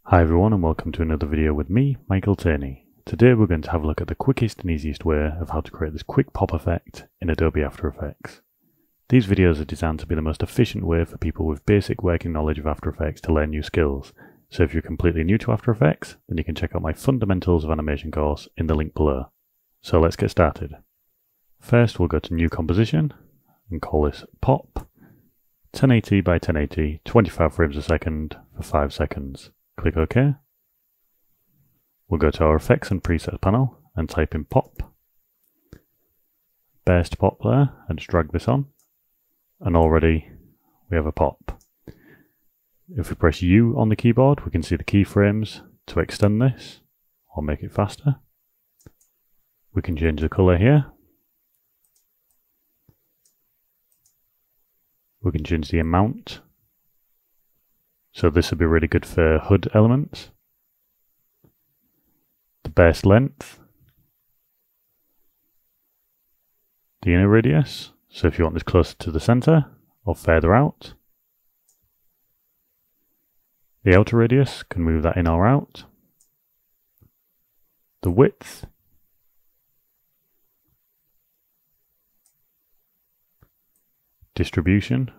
Hi everyone and welcome to another video with me, Michael Tierney. Today we're going to have a look at the quickest and easiest way of how to create this quick pop effect in Adobe After Effects. These videos are designed to be the most efficient way for people with basic working knowledge of After Effects to learn new skills. So if you're completely new to After Effects, then you can check out my Fundamentals of Animation course in the link below. So let's get started. First we'll go to New Composition and call this Pop, 1080 by 1080, 25 frames a second for 5 seconds. Click OK. We'll go to our Effects and Presets panel and type in Pop. Burst Pop there and just drag this on. And already we have a pop. If we press U on the keyboard, we can see the keyframes to extend this or make it faster. We can change the color here. We can change the amount. So this would be really good for HUD elements. The burst length. The inner radius. So if you want this closer to the center or further out. The outer radius, can move that in or out. The width. Distribution.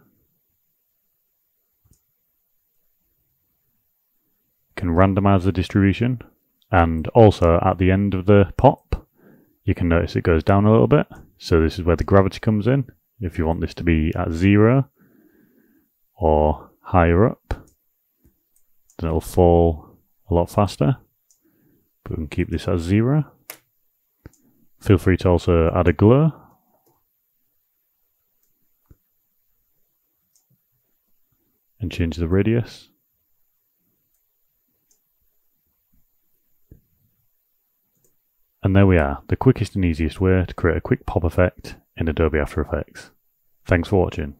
Can randomize the distribution, and also at the end of the pop you can notice it goes down a little bit, so this is where the gravity comes in. If you want this to be at 0 or higher up, then it'll fall a lot faster, but we can keep this at 0. Feel free to also add a glow and change the radius. And there we are, the quickest and easiest way to create a quick pop effect in Adobe After Effects. Thanks for watching.